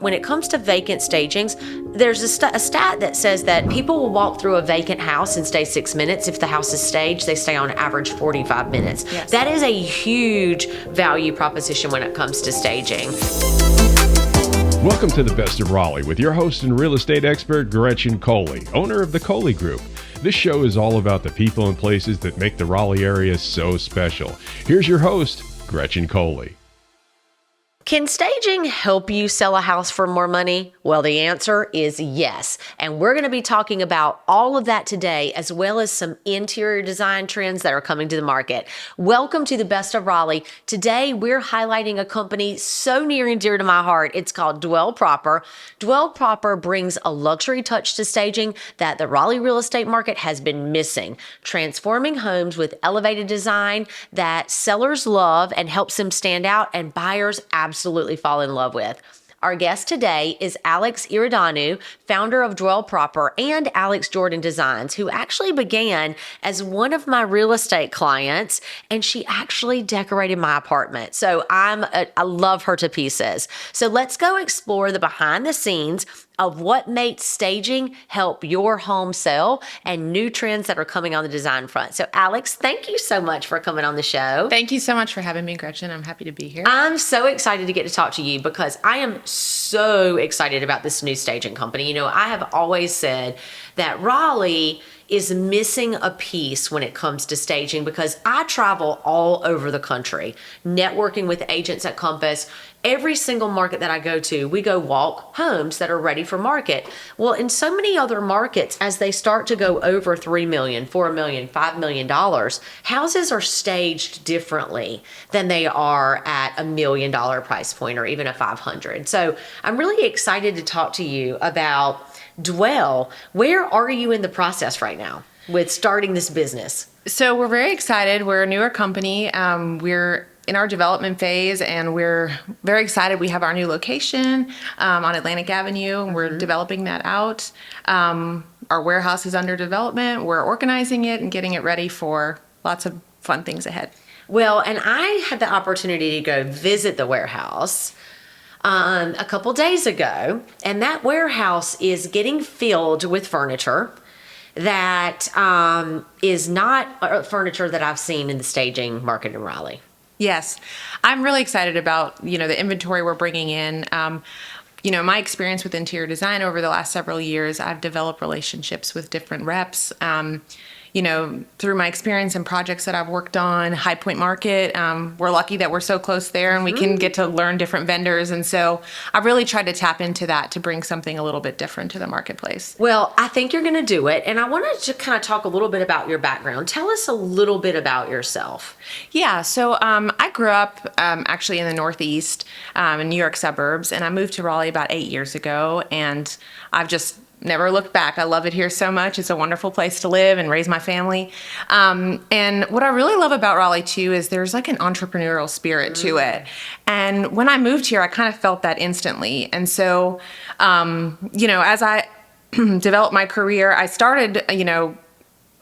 When it comes to vacant stagings, there's a stat that says that people will walk through a vacant house and stay 6 minutes. If the house is staged, they stay on average 45 minutes. Yes. That is a huge value proposition when it comes to staging. Welcome to the Best of Raleigh with your host and real estate expert, Gretchen Coley, owner of the Coley Group. This show is all about the people and places that make the Raleigh area so special. Here's your host, Gretchen Coley. Can staging help you sell a house for more money? Well, the answer is yes. And we're going to be talking about all of that today, as well as some interior design trends that are coming to the market. Welcome to the Best of Raleigh. Today, we're highlighting a company so near and dear to my heart. It's called Dwell Proper. Dwell Proper brings a luxury touch to staging that the Raleigh real estate market has been missing, transforming homes with elevated design that sellers love and helps them stand out and buyers absolutely fall in love with. Our guest today is Alex Iordanou, founder of Dwell Proper and Alex Iordanou Designs, who actually began as one of my real estate clients, and she actually decorated my apartment. So I love her to pieces. So let's go explore the behind the scenes of what makes staging help your home sell and new trends that are coming on the design front. So Alex, thank you so much for coming on the show. Thank you so much for having me, Gretchen. I'm happy to be here. I'm so excited to get to talk to you because I am so excited about this new staging company. You know, I have always said that Raleigh is missing a piece when it comes to staging because I travel all over the country, networking with agents at Compass. Every single market that I go to, we go walk homes that are ready for market. Well, in so many other markets, as they start to go over $3 million, $4 million, $5 million, houses are staged differently than they are at $1 million price point or even a 500. So I'm really excited to talk to you about Dwell. Where are you in the process right now with starting this business? So we're very excited. We're a newer company. We're in our development phase, and we're very excited. We have our new location on Atlantic Avenue, and we're developing that out. Our warehouse is under development. We're organizing it and getting it ready for lots of fun things ahead. Well, and I had the opportunity to go visit the warehouse a couple days ago, and that warehouse is getting filled with furniture that is not furniture that I've seen in the staging market in Raleigh. Yes, I'm really excited about, the inventory we're bringing in. My experience with interior design over the last several years, I've developed relationships with different reps. Through my experience and projects that I've worked on, High Point Market, we're lucky that we're so close there and we can get to learn different vendors. And so I've really tried to tap into that to bring something a little bit different to the marketplace. Well, I think you're going to do it. And I wanted to kind of talk a little bit about your background. Tell us a little bit about yourself. Yeah, so I grew up actually in the Northeast, in New York suburbs, and I moved to Raleigh about 8 years ago. And I've just never looked back. I love it here so much. It's a wonderful place to live and raise my family. And what I really love about Raleigh too is there's like an entrepreneurial spirit to it. And when I moved here, I kind of felt that instantly. And so, as I developed my career, I started,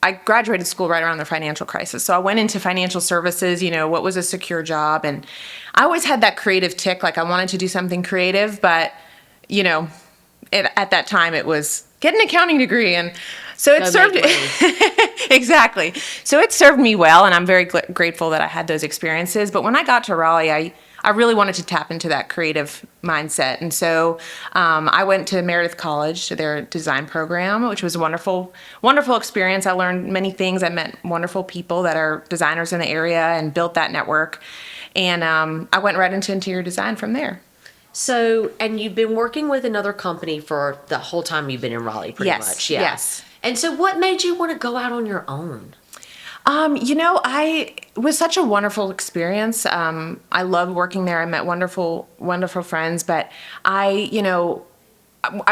I graduated school right around the financial crisis. So I went into financial services, what was a secure job. And I always had that creative tick, like I wanted to do something creative, but, at that time it was get an accounting degree. And so it served exactly. So it served me well. And I'm very grateful that I had those experiences. But when I got to Raleigh, I really wanted to tap into that creative mindset. And so I went to Meredith College, to their design program, which was a wonderful, wonderful experience. I learned many things. I met wonderful people that are designers in the area and built that network. And I went right into interior design from there. So, and you've been working with another company for the whole time you've been in Raleigh, pretty much. Yeah. Yes. And so what made you want to go out on your own? It was such a wonderful experience. I loved working there. I met wonderful, wonderful friends, but I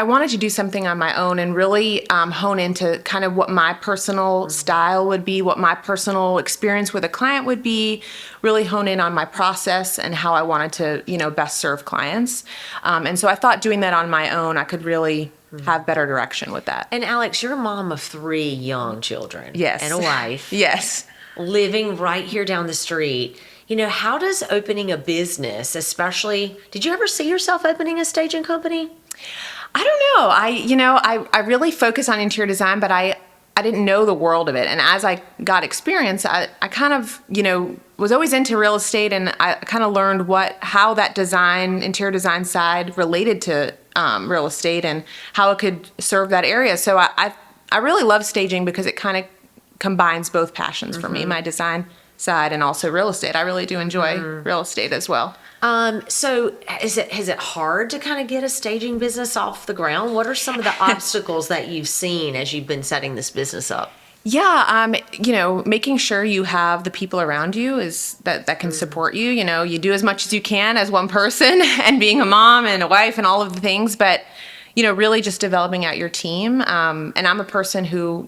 wanted to do something on my own and really hone into kind of what my personal style would be, what my personal experience with a client would be, really hone in on my process and how I wanted to, best serve clients. And so I thought doing that on my own, I could really have better direction with that. And Alex, you're a mom of 3 young children. Yes. And a wife. Yes. Living right here down the street. How does opening a business, especially, did you ever see yourself opening a staging company? I don't know. I really focus on interior design, but I didn't know the world of it. And as I got experience, I kind of, was always into real estate, and I kind of learned how that interior design side related to real estate and how it could serve that area. So I really love staging because it kind of combines both passions for me, my design side and also real estate. I really do enjoy real estate as well. So is it hard to kind of get a staging business off the ground? What are some of the obstacles that you've seen as you've been setting this business up? Yeah, making sure you have the people around you that can support you. You do as much as you can as one person, and being a mom and a wife and all of the things, but really just developing out your team. And I'm a person who,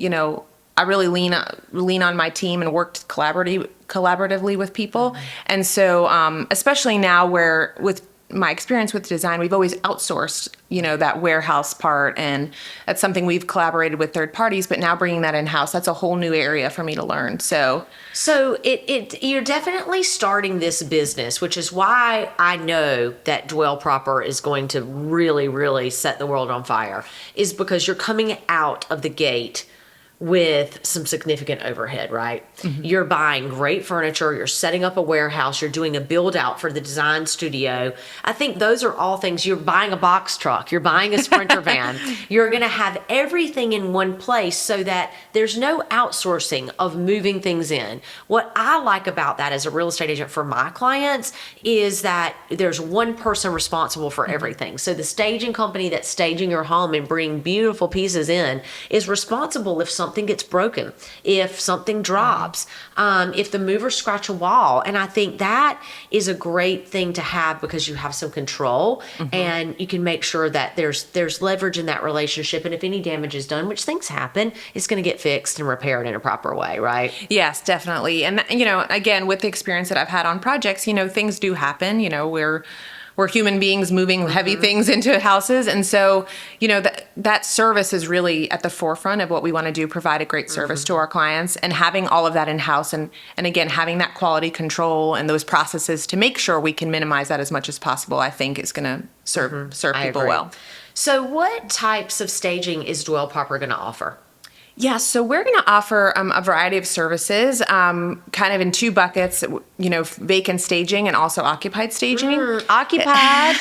I really lean on my team and worked collaboratively with people. And so, especially now where with my experience with design, we've always outsourced, that warehouse part, and that's something we've collaborated with third parties, but now bringing that in-house, that's a whole new area for me to learn. So you're definitely starting this business, which is why I know that Dwell Proper is going to really, really set the world on fire, is because you're coming out of the gate with some significant overhead, right? You're buying great furniture, you're setting up a warehouse, you're doing a build out for the design studio. I think those are all things. You're buying a box truck, you're buying a Sprinter van. You're going to have everything in one place so that there's no outsourcing of moving things in. What I like about that as a real estate agent for my clients is that there's one person responsible for everything. So the staging company that's staging your home and bringing beautiful pieces in is responsible if something gets broken, if something drops, if the movers scratch a wall. And I think that is a great thing to have because you have some control and you can make sure that there's leverage in that relationship. And if any damage is done, which things happen, it's going to get fixed and repaired in a proper way, right? Yes, definitely. And, again, with the experience that I've had on projects, things do happen. We're human beings moving heavy things into houses. And so, that service is really at the forefront of what we want to do, provide a great service to our clients, and having all of that in-house. And again, having that quality control and those processes to make sure we can minimize that as much as possible, I think is going to serve people well. So what types of staging is Dwell Proper going to offer? Yeah, so we're going to offer a variety of services, kind of in two buckets, vacant staging and also occupied staging. Occupied.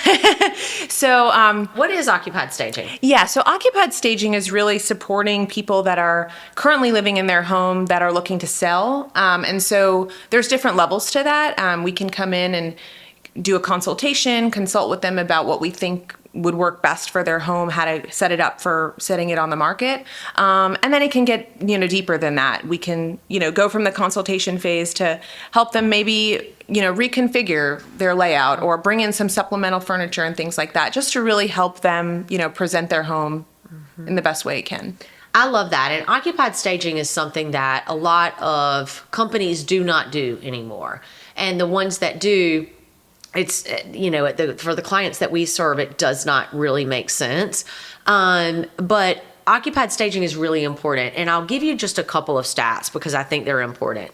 So what is occupied staging? Yeah, so occupied staging is really supporting people that are currently living in their home that are looking to sell. And so there's different levels to that. We can come in and do a consultation, consult with them about what we think would work best for their home, how to set it up for setting it on the market. And then it can get, deeper than that. We can, go from the consultation phase to help them maybe, reconfigure their layout or bring in some supplemental furniture and things like that, just to really help them, present their home in the best way it can. I love that. And occupied staging is something that a lot of companies do not do anymore. And the ones that do, it's, for the clients that we serve, it does not really make sense. But occupied staging is really important. And I'll give you just a couple of stats because I think they're important.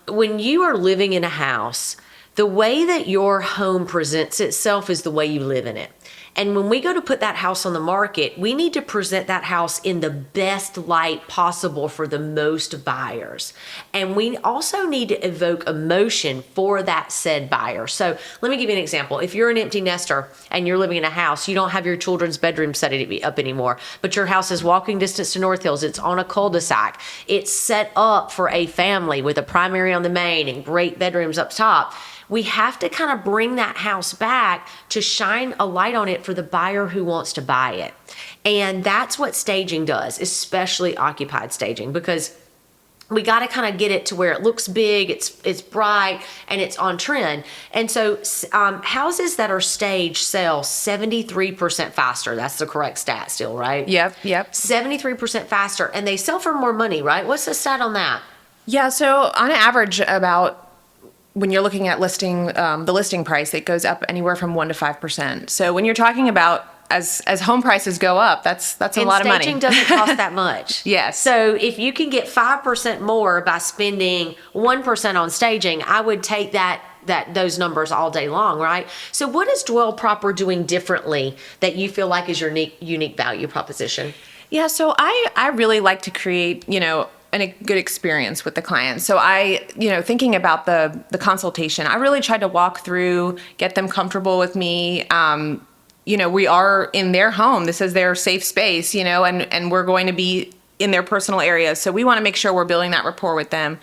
When you are living in a house, the way that your home presents itself is the way you live in it. And when we go to put that house on the market, we need to present that house in the best light possible for the most buyers. And we also need to evoke emotion for that said buyer. So let me give you an example. If you're an empty nester and you're living in a house, you don't have your children's bedroom set up anymore, but your house is walking distance to North Hills. It's on a cul-de-sac. It's set up for a family with a primary on the main and great bedrooms up top. We have to kind of bring that house back to shine a light on it for the buyer who wants to buy it. And that's what staging does, especially occupied staging, because we got to kind of get it to where it looks big, it's bright, and it's on trend. And so houses that are staged sell 73% faster. That's the correct stat still, right? Yep. 73% faster, and they sell for more money, right? What's the stat on that? Yeah, so on average, when you're looking at the listing price, it goes up anywhere from 1% to 5%. So when you're talking about as home prices go up, that's a lot of money. Staging doesn't cost that much. Yes. So if you can get 5% more by spending 1% on staging, I would take those numbers all day long, right? So what is Dwell Proper doing differently that you feel like is your unique value proposition? Yeah, so I really like to create, a good experience with the client. So thinking about the consultation, I really tried to walk through, get them comfortable with me. We are in their home. This is their safe space, and we're going to be in their personal areas. So we want to make sure we're building that rapport with them.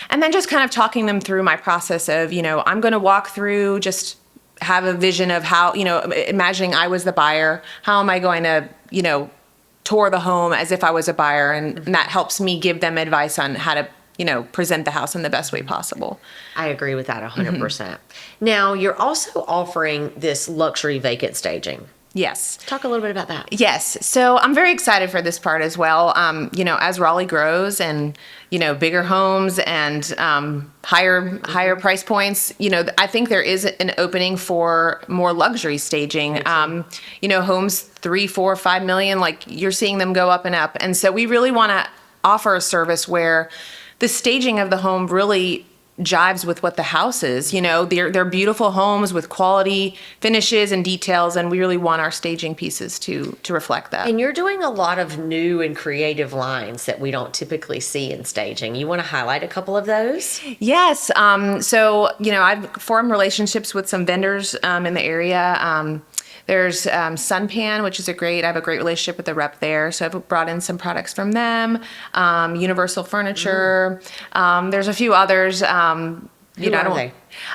And then just kind of talking them through my process of, I'm going to walk through, just have a vision of how, imagining I was the buyer, how am I going to, tour the home as if I was a buyer, and that helps me give them advice on how to, present the house in the best way possible. I agree with that 100%. Now, you're also offering this luxury vacant staging. Yes. Talk a little bit about that. Yes. So I'm very excited for this part as well. As Raleigh grows and, bigger homes and higher price points, I think there is an opening for more luxury staging. Homes 3, 4, 5 million, like you're seeing them go up and up. And so we really want to offer a service where the staging of the home really jives with what the house is. They're beautiful homes with quality finishes and details, and we really want our staging pieces to reflect that. And you're doing a lot of new and creative lines that we don't typically see in staging. You want to highlight a couple of those? Yes. I've formed relationships with some vendors in the area. There's Sunpan, which is I have a great relationship with the rep there. So I've brought in some products from them. Universal Furniture. There's a few others. Who are they?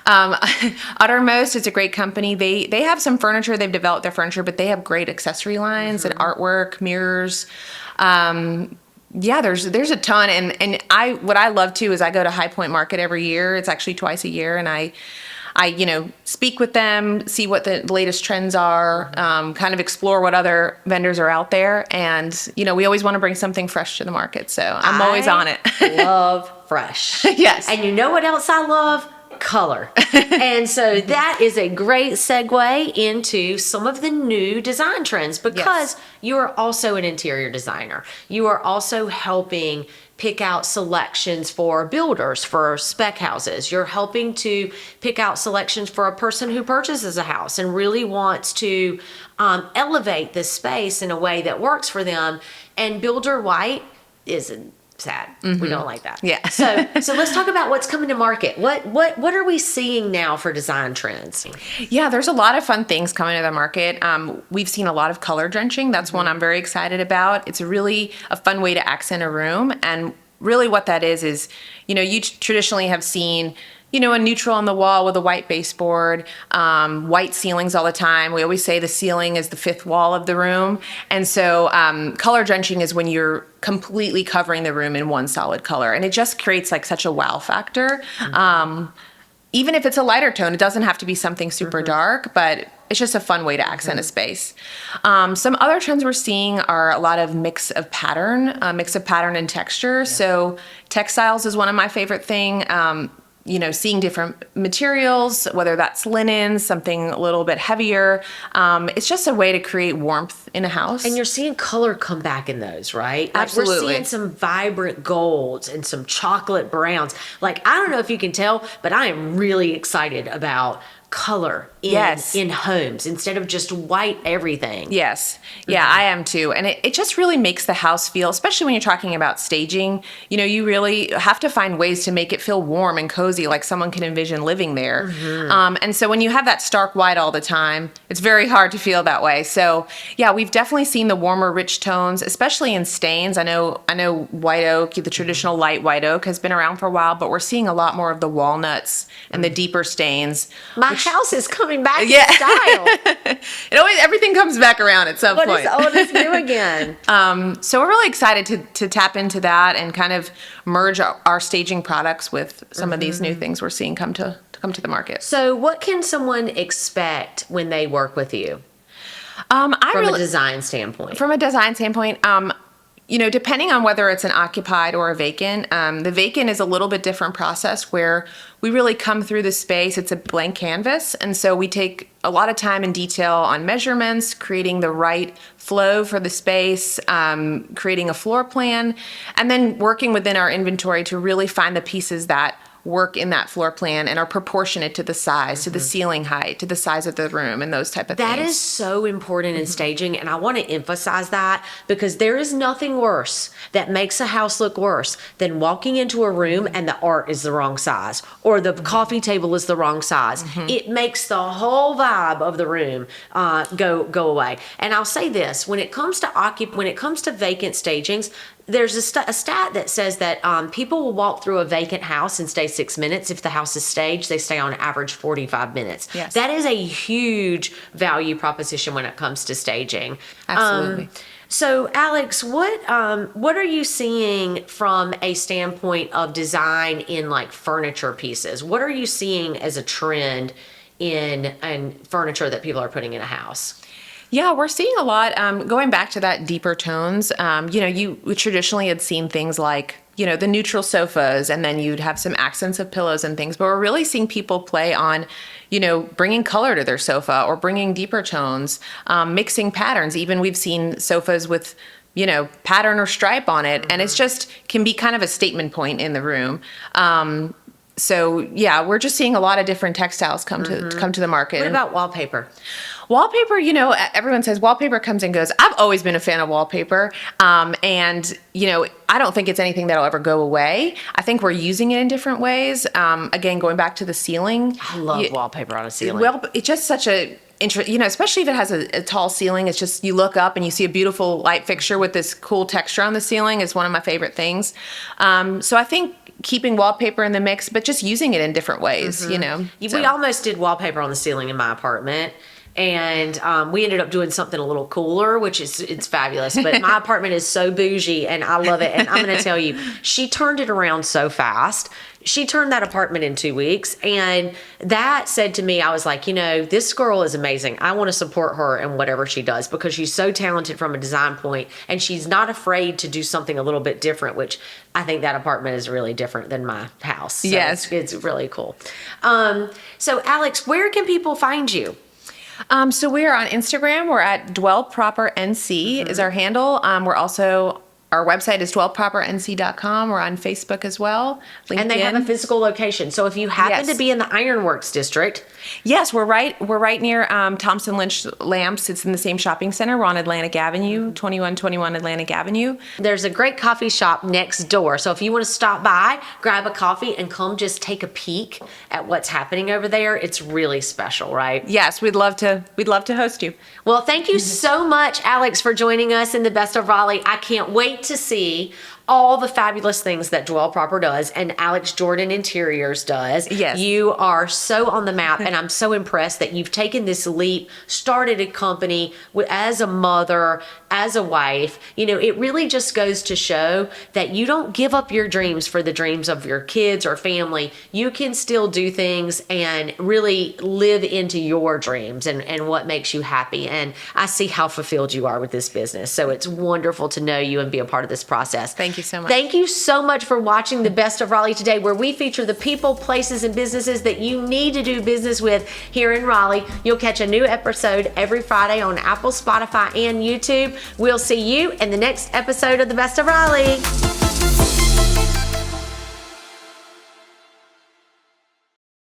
Uttermost is a great company. They have some furniture. They've developed their furniture, but they have great accessory lines and artwork, mirrors. There's a ton. And what I love too is I go to High Point Market every year. It's actually twice a year, and I speak with them, see what the latest trends are, kind of explore what other vendors are out there. And, we always want to bring something fresh to the market. So I'm always on it. Love fresh. Yes. And you know what else I love? Color. And so that is a great segue into some of the new design trends, because you are also an interior designer. You are also helping pick out selections for builders, for spec houses. You're helping to pick out selections for a person who purchases a house and really wants to elevate the space in a way that works for them. And builder white isn't sad. We don't like that. Yeah. So let's talk about what's coming to market. What are we seeing now for design trends? Yeah, there's a lot of fun things coming to the market. We've seen a lot of color drenching. That's one I'm very excited about. It's really a fun way to accent a room. And really what that is, you traditionally have seen a neutral on the wall with a white baseboard, white ceilings all the time. We always say the ceiling is the fifth wall of the room. And so color drenching is when you're completely covering the room in one solid color. And it just creates like such a wow factor. Even if it's a lighter tone, it doesn't have to be something super dark, but it's just a fun way to accent a space. Some other trends we're seeing are a lot of mix of pattern and texture. Yeah. So textiles is one of my favorite things. Seeing different materials, whether that's linen, something a little bit heavier. It's just a way to create warmth in a house. And you're seeing color come back in those, right? Absolutely. We're seeing some vibrant golds and some chocolate browns. I don't know if you can tell, but I am really excited about color in homes instead of just white everything. Yes. Yeah, I am too. And it just really makes the house feel, especially when you're talking about staging, you really have to find ways to make it feel warm and cozy, like someone can envision living there. And so when you have that stark white all the time, it's very hard to feel that way. So yeah, we've definitely seen the warmer, rich tones, especially in stains. I know white oak, the traditional light white oak has been around for a while, but we're seeing a lot more of the walnuts and the deeper stains. My house is coming back in style. Everything comes back around at some point. What is new again? So we're really excited to tap into that and kind of merge our staging products with some of these new things we're seeing come to the market. So what can someone expect when they work with you? From a design standpoint? From a design standpoint, Depending on whether it's an occupied or a vacant, the vacant is a little bit different process where we really come through the space. It's a blank canvas. And so we take a lot of time and detail on measurements, creating the right flow for the space, creating a floor plan, and then working within our inventory to really find the pieces that work in that floor plan and are proportionate to the size, to the ceiling height, to the size of the room, and those type of things. That is so important in staging, and I want to emphasize that because there is nothing worse that makes a house look worse than walking into a room and the art is the wrong size or the coffee table is the wrong size. It makes the whole vibe of the room go away. And I'll say this: when it comes to vacant stagings, there's a stat that says that people will walk through a vacant house and stay 6 minutes. If the house is staged, they stay on average 45 minutes. Yes. That is a huge value proposition when it comes to staging. Absolutely. So, Alex, what are you seeing from a standpoint of design in like furniture pieces? What are you seeing as a trend in furniture that people are putting in a house? Yeah, we're seeing a lot, going back to that deeper tones, you traditionally had seen things like, the neutral sofas, and then you'd have some accents of pillows and things, but we're really seeing people play on, bringing color to their sofa or bringing deeper tones, mixing patterns. Even we've seen sofas with, pattern or stripe on it, and it's just can be kind of a statement point in the room. So yeah, we're just seeing a lot of different textiles come to the market. What about wallpaper? Wallpaper, everyone says wallpaper comes and goes. I've always been a fan of wallpaper. And I don't think it's anything that'll ever go away. I think we're using it in different ways. Again, going back to the ceiling. I love wallpaper on a ceiling. Well, it's just such especially if it has a tall ceiling, it's just, you look up and you see a beautiful light fixture with this cool texture on the ceiling is one of my favorite things. So I think keeping wallpaper in the mix, but just using it in different ways, We almost did wallpaper on the ceiling in my apartment. And we ended up doing something a little cooler, which it's fabulous. But my apartment is so bougie, and I love it. And I'm going to tell you, she turned it around so fast. She turned that apartment in 2 weeks. And that said to me, I was like, this girl is amazing. I want to support her in whatever she does because she's so talented from a design point, and she's not afraid to do something a little bit different, which I think that apartment is really different than my house. So yes. It's really cool. So Alex, where can people find you? So we are on Instagram. We're at dwellproperNC is our handle. We're also, our website is dwellpropernc.com. We're on Facebook as well. LinkedIn. And they have a physical location. So if you happen to be in the Ironworks district. Yes, we're right near Thompson Lynch Lamps. It's in the same shopping center. We're on Atlantic Avenue, 2121 Atlantic Avenue. There's a great coffee shop next door. So if you want to stop by, grab a coffee, and come just take a peek at what's happening over there, it's really special, right? Yes, we'd love to host you. Well, thank you so much, Alex, for joining us in the Best of Raleigh. I can't wait to see all the fabulous things that Dwell Proper does and Alex Jordan Interiors does. Yes. You are so on the map, and I'm so impressed that you've taken this leap, started a company as a mother, as a wife. It really just goes to show that you don't give up your dreams for the dreams of your kids or family. You can still do things and really live into your dreams and what makes you happy. And I see how fulfilled you are with this business. So it's wonderful to know you and be a part of this process. Thank you so much. Thank you so much for watching the Best of Raleigh today, where we feature the people, places, and businesses that you need to do business with here in Raleigh. You'll catch a new episode every Friday on Apple, Spotify, and YouTube. We'll see you in the next episode of the Best of Raleigh.